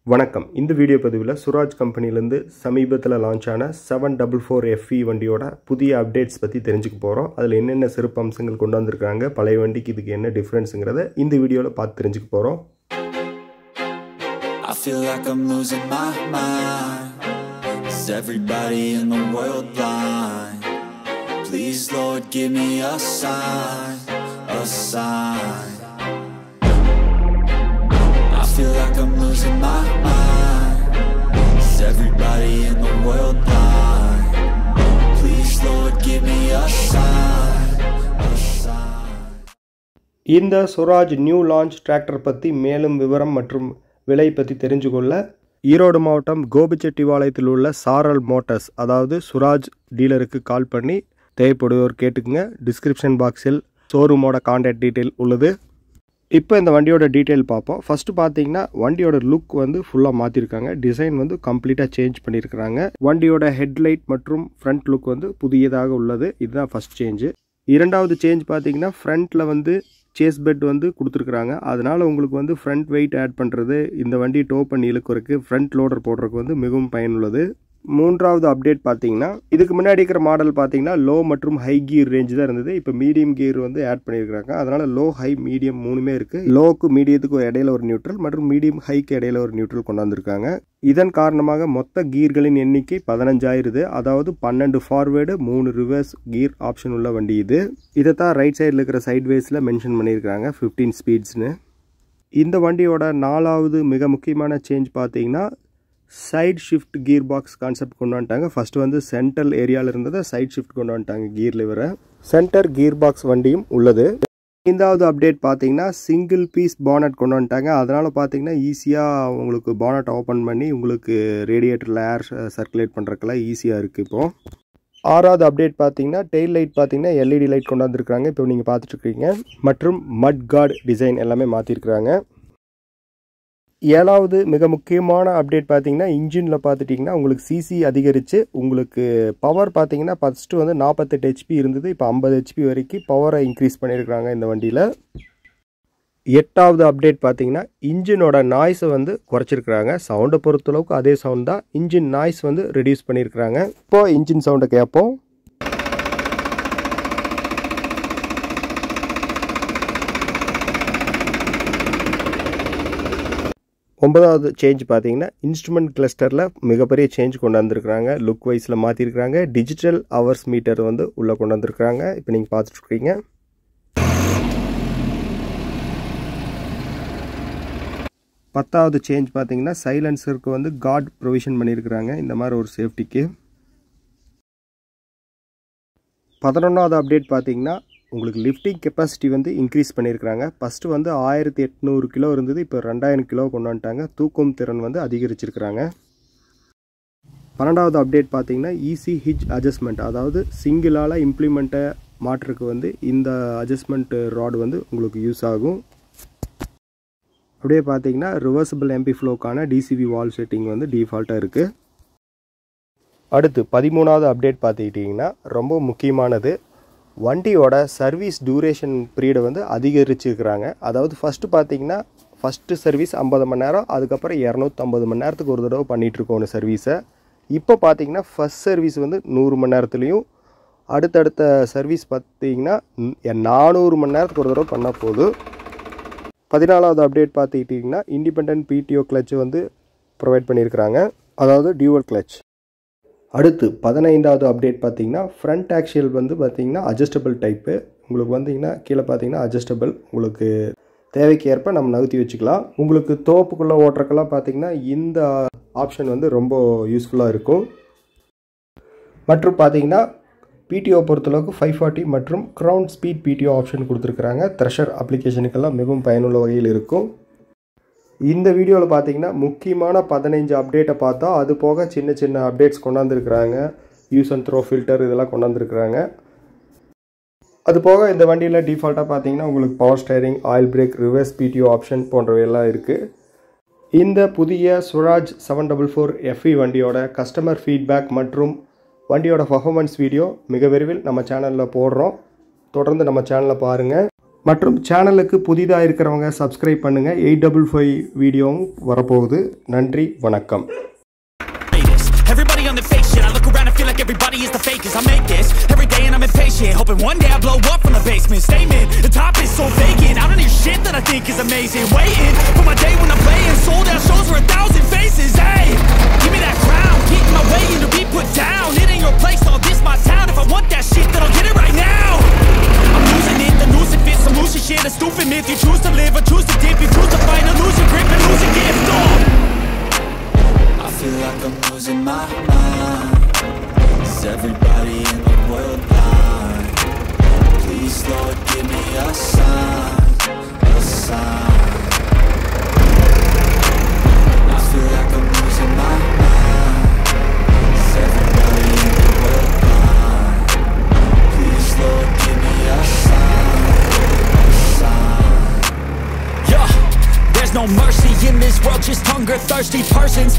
வணக்கம். இந்த வீடியோ பதிவில் சுராஜ் கம்பெனிலேருந்து சமீபத்தில் லான்ச் ஆன 744 FE வண்டியோட புதிய அப்டேட்ஸ் பற்றி தெரிஞ்சுக்க போகிறோம். அதில் என்னென்ன சிறப்பு அம்சங்கள் கொண்டு வந்திருக்காங்க, பழைய வண்டிக்கு இதுக்கு என்ன டிஃப்ரென்ஸுங்கிறத இந்த வீடியோவில் பார்த்து தெரிஞ்சுக்க போகிறோம். I feel like I'm losing my mind. Is everybody in the world blind? Please Lord give me a sign, a sign. I feel like I'm losing my mind. Is everybody in the world blind? Please Lord give me a sign, a sign. இந்த Suraj new launch tractor பற்றி மேலும் விவரம் மற்றும் விலை பற்றி தெரிஞ்சு கொள்ள ஈரோடு மாவட்டம் கோபிச்செட்டிபாளையத்தில் உள்ள சாரல் மோட்டார்ஸ் அதாவது சுராஜ் டீலருக்கு கால் பண்ணி தேவைப்படுவோர் கேட்டுக்குங்க. டிஸ்கிரிப்ஷன் பாக்ஸில் ஷோரூமோட கான்டாக்ட் டீட்டெயில் உள்ளது. இப்போ இந்த வண்டியோட டீட்டெயில் பார்ப்போம். ஃபஸ்ட்டு பார்த்தீங்கன்னா வண்டியோட லுக் வந்து ஃபுல்லாக மாற்றிருக்காங்க. டிசைன் வந்து கம்ப்ளீட்டாக சேஞ்ச் பண்ணியிருக்கிறாங்க. வண்டியோட ஹெட்லைட் மற்றும் ஃப்ரண்ட் லுக் வந்து புதியதாக உள்ளது. இதுதான் ஃபஸ்ட் சேஞ்சு. இரண்டாவது சேஞ்ச் பார்த்தீங்கன்னா ஃப்ரண்ட்டில் வந்து சேஸ் பெட் வந்து கொடுத்துருக்குறாங்க. அதனால் உங்களுக்கு வந்து ஃப்ரண்ட் வெயிட் ஆட் பண்ணுறது, இந்த வண்டி டோ பண்ணி இழுக்கிறதுக்கு, ஃப்ரண்ட் லோடர் போடுறதுக்கு வந்து மிகவும் பயனுள்ளது. மூன்றாவது அப்டேட் பார்த்தீங்கன்னா இதுக்கு முன்னாடி இருக்கிற மாடல் பார்த்தீங்கன்னா லோ மற்றும் ஹை கியர் ரேஞ்ச் தான் இருந்தது. இப்போ மீடியம் கியர் வந்து ஆட் பண்ணியிருக்காங்க. அதனால் லோ ஹை மீடியம் மூணுமே இருக்குது. லோக்கு மீடியத்துக்கு இடையில ஒரு நியூட்ரல் மற்றும் மீடியம் ஹைக்கு இடையில ஒரு நியூட்ரல் கொண்டு வந்திருக்காங்க. இதன் காரணமாக மொத்த கீர்களின் எண்ணிக்கை 15 ஆயிருது. அதாவது 12 ஃபார்வேர்டு 3 ரிவர்ஸ் கீர் ஆப்ஷன் உள்ள வண்டி இது. இதை தான் ரைட் சைடில் இருக்கிற சைட்வேஸில் மென்ஷன் பண்ணியிருக்காங்க 15 ஸ்பீட்ஸ்னு. இந்த வண்டியோட நாலாவது மிக முக்கியமான சேஞ்ச் பார்த்தீங்கன்னா side shift gearbox concept கொண்டு வந்துட்டாங்க. ஃபர்ஸ்ட் வந்து சென்ட்ரல் ஏரியாவில் இருந்ததை சைட் ஷிஃப்ட் கொண்டு வந்துட்டாங்க. கியர் லிவரை சென்டர் கியர் பாக்ஸ் வண்டியும் உள்ளது. ஐந்தாவது அப்டேட் பார்த்தீங்கன்னா சிங்கிள் பீஸ் பானட் கொண்டு வந்துட்டாங்க. அதனால் பார்த்தீங்கன்னா ஈஸியாக உங்களுக்கு பானட் ஓப்பன் பண்ணி உங்களுக்கு ரேடியேட்டரில் ஏர் சர்க்குலேட் பண்ணுறதுக்கெல்லாம் ஈஸியாக இருக்குது. இப்போது ஆறாவது அப்டேட் பார்த்தீங்கன்னா டெயில் லைட் பார்த்தீங்கன்னா LED லைட் கொண்டு வந்திருக்காங்க. இப்போ நீங்கள் பார்த்துட்ருக்கீங்க. மற்றும் மட் கார்டு டிசைன் எல்லாமே மாற்றிருக்கிறாங்க. ஏழாவது மிக முக்கியமான அப்டேட் பார்த்தீங்கன்னா இன்ஜினில் பார்த்துட்டிங்கன்னா உங்களுக்கு சிசி அதிகரித்து உங்களுக்கு பவர் பார்த்தீங்கன்னா ஃபஸ்ட்டு வந்து 48 HP இருந்தது. இப்போ 50 HP வரைக்கும் பவரை இன்க்ரீஸ் பண்ணியிருக்கிறாங்க இந்த வண்டியில். எட்டாவது அப்டேட் பார்த்தீங்கன்னா இன்ஜினோட நாய்ஸை வந்து குறைச்சிருக்கிறாங்க. சவுண்டை பொறுத்தளவுக்கு அதே சவுண்ட் தான். இன்ஜின் நாய்ஸ் வந்து ரெடியூஸ் பண்ணியிருக்கிறாங்க. இப்போது இன்ஜின் சவுண்டை கேட்போம். ஒன்பதாவது சேஞ்ச் பார்த்தீங்கன்னா இன்ஸ்ட்ருமெண்ட் கிளஸ்டரில் மிகப்பெரிய சேஞ்ச் கொண்டு வந்திருக்கிறாங்க. லுக் வைஸில் மாற்றிருக்கிறாங்க. டிஜிட்டல் ஹவர்ஸ் மீட்டர் வந்து உள்ளே கொண்டு வந்திருக்கிறாங்க. இப்போ நீங்கள் பார்த்துட்ருக்கீங்க. பத்தாவது சேஞ்ச் பார்த்தீங்கன்னா சைலன்சருக்கு வந்து கார்டு ப்ரொவிஷன் பண்ணியிருக்கிறாங்க. இந்த மாதிரி ஒரு சேஃப்டிக்கு. 11வது அப்டேட் பார்த்தீங்கன்னா உங்களுக்கு லிஃப்டிங் கெப்பாசிட்டி வந்து இன்க்ரீஸ் பண்ணியிருக்கிறாங்க. ஃபஸ்ட்டு வந்து 1800 கிலோ இருந்தது. இப்போ 2000 கிலோ கொண்டு வந்துட்டாங்க. தூக்கும் திறன் வந்து அதிகரிச்சிருக்கிறாங்க. 12வது அப்டேட் பார்த்தீங்கன்னா ஈஸி ஹிட்ச் அட்ஜஸ்ட்மெண்ட், அதாவது சிங்கிளால் இம்ப்ளிமெண்ட்டை மாற்றுறதுக்கு வந்து இந்த அட்ஜஸ்ட்மெண்ட் ராடு வந்து உங்களுக்கு யூஸ் ஆகும். அப்படியே பார்த்தீங்கன்னா ரிவர்சிபிள் எம்பி ஃப்ளோக்கான டிசிபி வால் செட்டிங் வந்து டிஃபால்ட்டாக இருக்குது. அடுத்து 13வது அப்டேட் பார்த்துக்கிட்டிங்கன்னா ரொம்ப முக்கியமானது, வண்டியோட சர்வீஸ் டியூரேஷன் பீரியடை வந்து அதிகரிச்சிருக்கிறாங்க. அதாவது ஃபஸ்ட்டு பார்த்தீங்கன்னா ஃபஸ்ட்டு சர்வீஸ் 50 மணி நேரம், அதுக்கப்புறம் 250 மணி நேரத்துக்கு ஒரு தடவை பண்ணிகிட்ருக்கோம் சர்வீஸை. இப்போ பார்த்தீங்கன்னா ஃபஸ்ட் சர்வீஸ் வந்து 100 மணி நேரத்துலேயும், அடுத்தடுத்த சர்வீஸ் பார்த்தீங்கன்னா 400 மணி நேரத்துக்கு ஒரு தடவை பண்ணால் போதும். 14வது அப்டேட் பார்த்துக்கிட்டிங்கன்னா இண்டிபெண்டன்ட் PTO கிளட்ச் வந்து ப்ரொவைட் பண்ணியிருக்கிறாங்க, அதாவது டியூவல் கிளட்ச். அடுத்து 15வது அப்டேட் பார்த்தீங்கன்னா ஃப்ரண்ட் ஆக்சியல் வந்து பார்த்தீங்கன்னா அட்ஜஸ்டபிள் டைப்பு. உங்களுக்கு வந்தீங்கன்னா கீழே பார்த்தீங்கன்னா அட்ஜஸ்டபிள், உங்களுக்கு தேவைக்கு ஏற்ப நம்ம நகர்த்தி வச்சுக்கலாம். உங்களுக்கு தோப்புக்குள்ளே ஓட்டுறக்கெல்லாம் பார்த்தீங்கன்னா இந்த ஆப்ஷன் வந்து ரொம்ப யூஸ்ஃபுல்லாக இருக்கும். மற்றும் பார்த்தீங்கன்னா PTO பொறுத்தளவுக்கு 540 மற்றும் க்ரௌன் ஸ்பீட் PTO ஆப்ஷன் கொடுத்துருக்குறாங்க. த்ரெஷர் அப்ளிகேஷனுக்கெல்லாம் மிகவும் பயனுள்ள வகையில் இருக்கும். இந்த வீடியோவில் பார்த்தீங்கன்னா முக்கியமான 15 அப்டேட்டை பார்த்தா, அது போக சின்ன சின்ன அப்டேட்ஸ் கொண்டாந்துருக்குறாங்க. யூஸ் அண்ட் த்ரோ ஃபில்டர் இதெல்லாம் கொண்டாந்துருக்குறாங்க. அது போக இந்த வண்டியில் டிஃபால்ட்டாக பார்த்தீங்கன்னா உங்களுக்கு power steering, oil brake, reverse PTO option போன்றவையெல்லாம் இருக்குது. இந்த புதிய சுராஜ் 744 FE வண்டியோட கஸ்டமர் ஃபீட்பேக் மற்றும் வண்டியோட பர்ஃபார்மன்ஸ் வீடியோ மிக விரைவில் நம்ம சேனலில் போடுறோம். தொடர்ந்து நம்ம சேனலை பாருங்கள். மற்றும் சேனலுக்கு புதிதாக இருக்கிறவங்க சப்ஸ்கிரைப் பண்ணுங்கள். 855 வீடியோவும் வரப்போகுது. நன்றி, வணக்கம். Everybody on the fake shit. I look around and feel like everybody is the fakest. I make this every day and I'm impatient, hoping one day I blow up from the basement. Statement, the top is so vacant. I don't hear shit that I think is amazing. Waiting for my day when I'm playing sold out shows for 1,000 faces. Hey, give me that crown, get in my way and to be put down. It ain't your place, all this my town. If I want that shit, then I'll get it right now. I'm losing it, the noose it fits. I'm losing shit, a stupid myth. You choose to live or choose to dip. You choose to fight or lose your grip and lose your gift. I feel like I'm losing my mind. Is everybody in the world blind? Please, Lord, give me a sign, a sign. I feel like I'm losing my mind. Is everybody in the world blind? Please, Lord, give me a sign, a sign. Yeah, there's no mercy in this world, just hunger-thirsty persons.